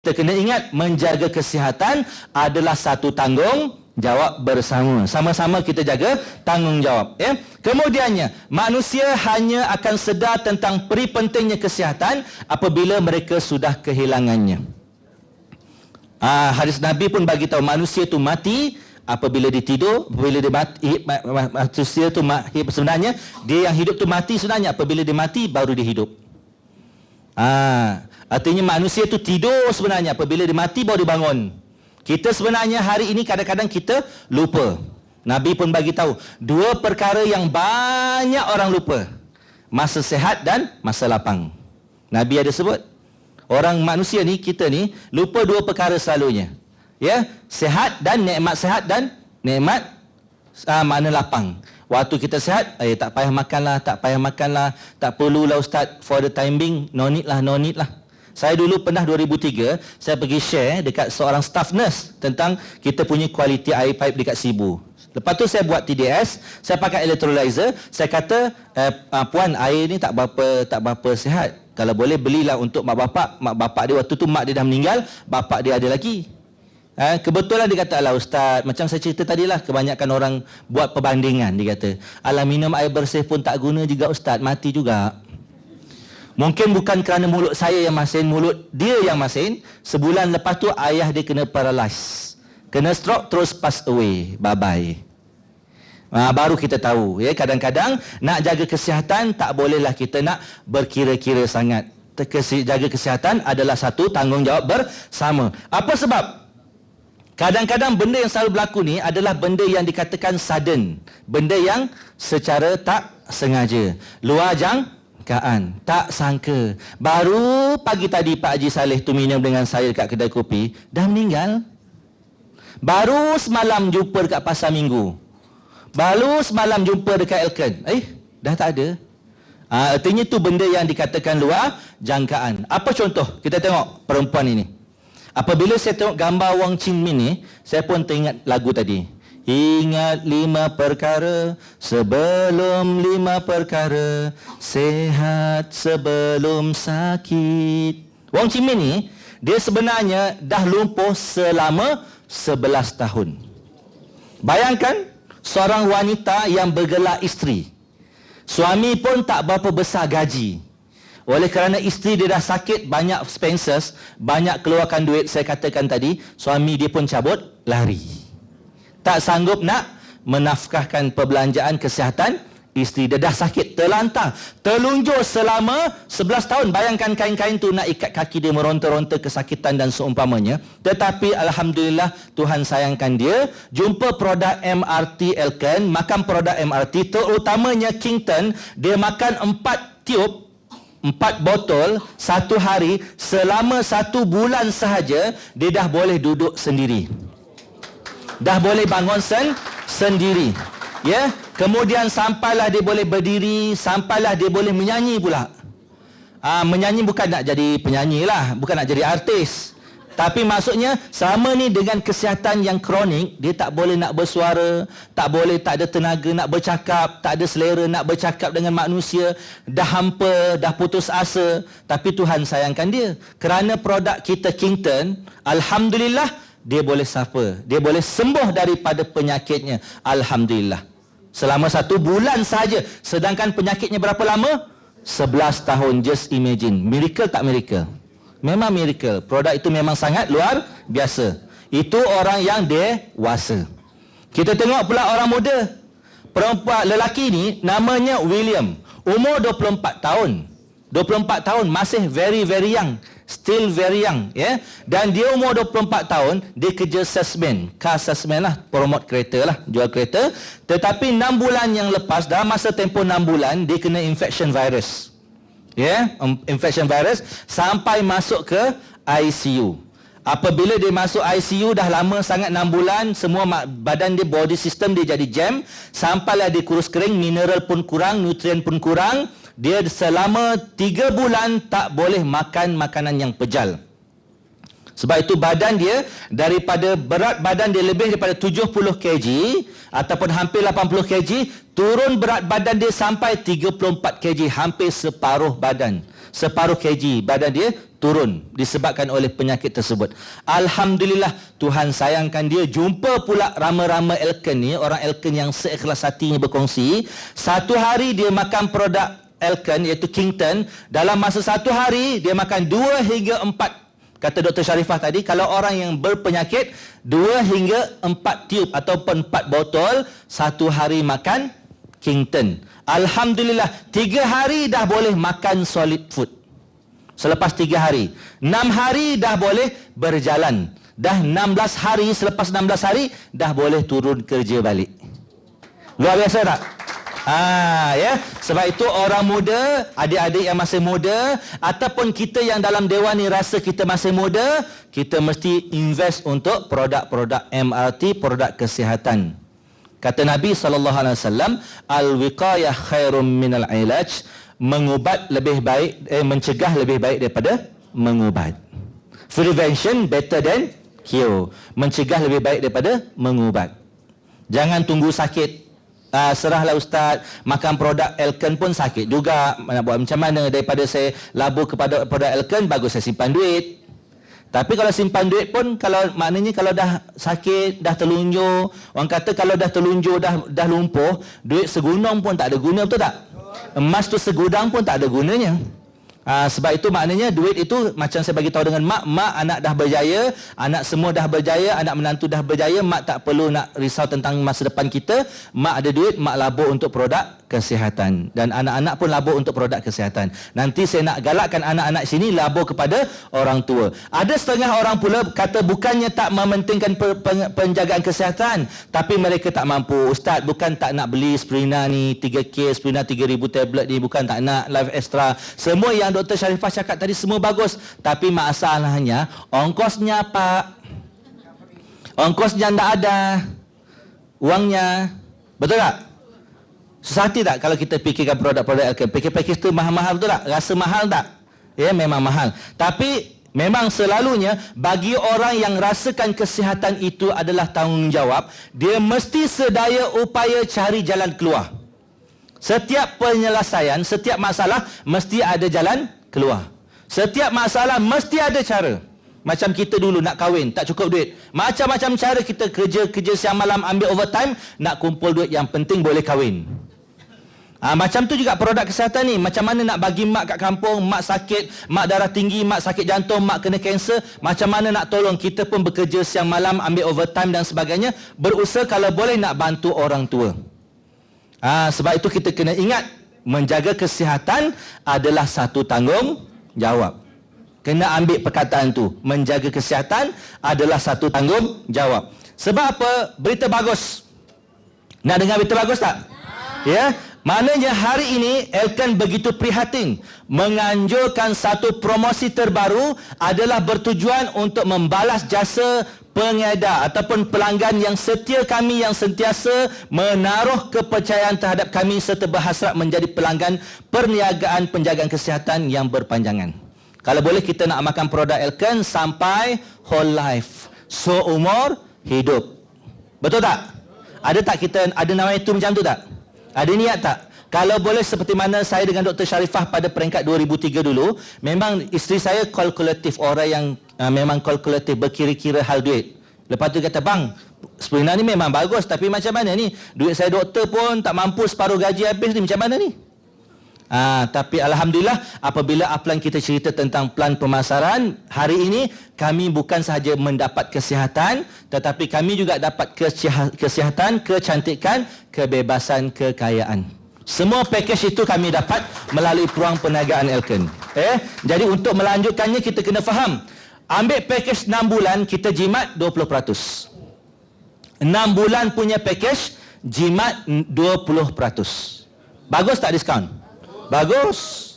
Kita kena ingat, menjaga kesihatan adalah satu tanggungjawab bersama. Sama-sama kita jaga tanggungjawab. Ya? Kemudiannya, manusia hanya akan sedar tentang peri pentingnya kesihatan apabila mereka sudah kehilangannya. Hadis Nabi pun bagi tahu manusia itu mati apabila dia tidur, apabila dia mati, manusia itu sebenarnya dia yang hidup tu mati sebenarnya apabila dia mati baru dia hidup. Artinya manusia itu tidur sebenarnya apabila dia mati baru dia bangun. Kita sebenarnya hari ini kadang-kadang kita lupa. Nabi pun bagi tahu dua perkara yang banyak orang lupa. Masa sehat dan masa lapang. Nabi ada sebut. Orang manusia ni, kita ni lupa dua perkara selalunya. Ya, sehat dan nikmat sehat dan nikmat makna lapang. Waktu kita sehat, tak payah makanlah, tak payah makanlah, tak perlulah ustaz, for the time being, no need lah. Saya dulu pernah 2003, saya pergi share dekat seorang staff nurse tentang kita punya kualiti air pipe dekat Sibu. Lepas tu saya buat TDS, saya pakai electrolyzer, saya kata, puan, air ni tak berapa sihat. Kalau boleh belilah untuk mak bapak dia waktu tu mak dia dah meninggal, bapak dia ada lagi. Kebetulan dia kata, alah ustaz, macam saya cerita tadilah, kebanyakan orang buat perbandingan. Dia kata, alah minum air bersih pun tak guna juga ustaz, mati juga. Mungkin bukan kerana mulut saya yang masin, mulut dia yang masin. Sebulan lepas tu ayah dia kena paralyze, kena stroke, terus pass away, bye-bye. Baru kita tahu, ya, kadang-kadang nak jaga kesihatan tak bolehlah kita nak berkira-kira sangat. Jaga kesihatan adalah satu tanggungjawab bersama. Apa sebab? Kadang-kadang benda yang selalu berlaku ni adalah benda yang dikatakan sudden, benda yang secara tak sengaja, luar jangkaan, tak sangka. Baru pagi tadi Pak Haji Saleh tu minum dengan saya dekat kedai kopi, dah meninggal. Baru semalam jumpa dekat Pasar Minggu, baru semalam jumpa dekat Elkan, dah tak ada. Artinya tu benda yang dikatakan luar jangkaan. Apa contoh? Kita tengok perempuan ini. Apabila saya tengok gambar Wang Chin Min ni, saya pun teringat lagu tadi. Ingat 5 perkara sebelum 5 perkara, sehat sebelum sakit. Wang Chin Min ni, dia sebenarnya dah lumpuh selama 11 tahun. Bayangkan, seorang wanita yang bergelar isteri. Suami pun tak berapa besar gaji. Oleh kerana isteri dia dah sakit, banyak expenses, banyak keluarkan duit, saya katakan tadi, suami dia pun cabut lari. Tak sanggup nak menafkahkan perbelanjaan kesihatan isteri. Dia dah sakit, terlantar, terlunjur selama 11 tahun. Bayangkan kain-kain tu nak ikat kaki dia, meronta-ronta kesakitan dan seumpamanya. Tetapi Alhamdulillah, Tuhan sayangkan dia, jumpa produk MRT Elkan, makan produk MRT, terutamanya Kington. Dia makan 4 tiub, 4 botol satu hari, selama 1 bulan sahaja dia dah boleh duduk sendiri, dah boleh bangun sendiri, ya. Kemudian sampailah dia boleh berdiri, sampailah dia boleh menyanyi pula. Menyanyi bukan nak jadi penyanyi lah, bukan nak jadi artis, tapi maksudnya selama ni dengan kesihatan yang kronik, dia tak boleh nak bersuara, tak ada tenaga nak bercakap, tak ada selera nak bercakap dengan manusia, dah hampa, dah putus asa. Tapi Tuhan sayangkan dia, kerana produk kita Kington, Alhamdulillah, dia boleh suffer, dia boleh sembuh daripada penyakitnya, Alhamdulillah, selama 1 bulan saja. Sedangkan penyakitnya berapa lama? 11 tahun. Just imagine, miracle tak miracle? Memang miracle. Produk itu memang sangat luar biasa. Itu orang yang dewasa. Kita tengok pula orang muda. Perempuan, lelaki ni namanya William. Umur 24 tahun. 24 tahun, masih very young. Still very young, ya. Dan dia umur 24 tahun, dia kerja salesman. Car salesman lah, promote kereta lah, jual kereta. Tetapi 6 bulan yang lepas, dalam masa tempoh 6 bulan, dia kena infection virus. Ya, infection virus, sampai masuk ke ICU. Apabila dia masuk ICU, dah lama sangat 6 bulan, semua badan dia, body system dia jadi jam, sampailah dia kurus kering, mineral pun kurang, nutrien pun kurang. Dia selama 3 bulan tak boleh makan makanan yang pejal. Sebab itu badan dia, daripada berat badan dia lebih daripada 70 kg ataupun hampir 80 kg, turun berat badan dia sampai 34 kg, hampir separuh badan. separuh kg badan dia turun disebabkan oleh penyakit tersebut. Alhamdulillah, Tuhan sayangkan dia jumpa pula rama-rama Elken ni, orang Elken yang seikhlas hatinya berkongsi, satu hari dia makan produk Elken iaitu Kington, dalam masa satu hari dia makan 2 hingga 4. Kata Dr. Sharifah tadi, kalau orang yang berpenyakit 2 hingga 4 tiub ataupun 4 botol satu hari makan Kington. Alhamdulillah, 3 hari dah boleh makan solid food. Selepas 3 hari. 6 hari dah boleh berjalan. Dah 16 hari, selepas 16 hari dah boleh turun kerja balik. Luar biasa tak? Ya. Sebab itu orang muda, adik-adik yang masih muda, ataupun kita yang dalam dewan ni rasa kita masih muda, kita mesti invest untuk produk-produk MRT, produk kesihatan. Kata Nabi SAW, al-wiqayah khairum minal ilaj, mengubat lebih baik, mencegah lebih baik daripada mengubat. Prevention better than cure. Mencegah lebih baik daripada mengubat. Jangan tunggu sakit. Serahlah ustaz, makan produk Elken pun sakit juga. Nak buat macam mana? Daripada saya labur kepada produk Elken, bagus saya simpan duit. Tapi kalau simpan duit pun, kalau maknanya kalau dah sakit, dah terlunjur, orang kata kalau dah terlunjur, dah lumpuh, duit segunung pun tak ada guna, betul tak? Emas tu segudang pun tak ada gunanya. Sebab itu maknanya duit itu macam saya bagi tahu dengan mak anak dah berjaya, anak semua dah berjaya, anak menantu dah berjaya, mak tak perlu nak risau tentang masa depan kita. Mak ada duit, mak labur untuk produk kesihatan, dan anak-anak pun labur untuk produk kesihatan. Nanti saya nak galakkan anak-anak sini labur kepada orang tua. Ada setengah orang pula kata bukannya tak mementingkan penjagaan kesihatan, tapi mereka tak mampu. Ustaz, bukan tak nak beli Spirina ni 3K, Spirina 3000 tablet ni, bukan tak nak Life Extra. Semua yang Dr. Sharifah cakap tadi semua bagus, tapi masalahnya ongkosnya pak, ongkosnya tak ada, uangnya, betul tak? Susah hati tak kalau kita fikirkan produk-produk Elken? Package tu mahal-mahal, betul tak? Rasa mahal tak? Ya, memang mahal. Tapi memang selalunya bagi orang yang rasakan kesihatan itu adalah tanggungjawab, dia mesti sedaya upaya cari jalan keluar. Setiap penyelesaian, setiap masalah mesti ada jalan keluar. Setiap masalah mesti ada cara. Macam kita dulu nak kahwin, tak cukup duit. Macam-macam cara kita kerja siang malam, ambil overtime, nak kumpul duit, yang penting boleh kahwin. Macam tu juga produk kesihatan ni. Macam mana nak bagi mak kat kampung, mak sakit, mak darah tinggi, mak sakit jantung, mak kena kanser, macam mana nak tolong. Kita pun bekerja siang malam, ambil overtime dan sebagainya, berusaha kalau boleh nak bantu orang tua. Sebab itu kita kena ingat, menjaga kesihatan adalah satu tanggungjawab. Kena ambil perkataan tu, menjaga kesihatan adalah satu tanggungjawab. Sebab apa? Berita bagus. Nak dengar berita bagus tak? Ya. Maknanya hari ini Elken begitu prihatin, menganjurkan satu promosi terbaru adalah bertujuan untuk membalas jasa pengedar ataupun pelanggan yang setia kami, yang sentiasa menaruh kepercayaan terhadap kami serta berhasrat menjadi pelanggan perniagaan penjagaan kesihatan yang berpanjangan. Kalau boleh kita nak makan produk Elken sampai whole life, seumur hidup. Betul tak? Ada tak kita ada nama itu macam tu tak? Ada niat tak? Kalau boleh seperti mana saya dengan Dr. Sharifah pada peringkat 2003 dulu, memang isteri saya kalkulatif, orang yang memang kalkulatif, berkira-kira hal duit. Lepas tu kata, bang, Spirina ni memang bagus, tapi macam mana ni? Duit saya doktor pun tak mampu, separuh gaji habis ni, macam mana ni? Tapi Alhamdulillah, apabila upline kita cerita tentang plan pemasaran, hari ini kami bukan sahaja mendapat kesihatan, tetapi kami juga dapat kesihatan, kecantikan, kebebasan, kekayaan. Semua package itu kami dapat melalui peluang perniagaan Elken. Jadi untuk melanjutkannya kita kena faham, ambil package 6 bulan, kita jimat 20%. 6 bulan punya package, jimat 20%. Bagus tak diskaun? Bagus.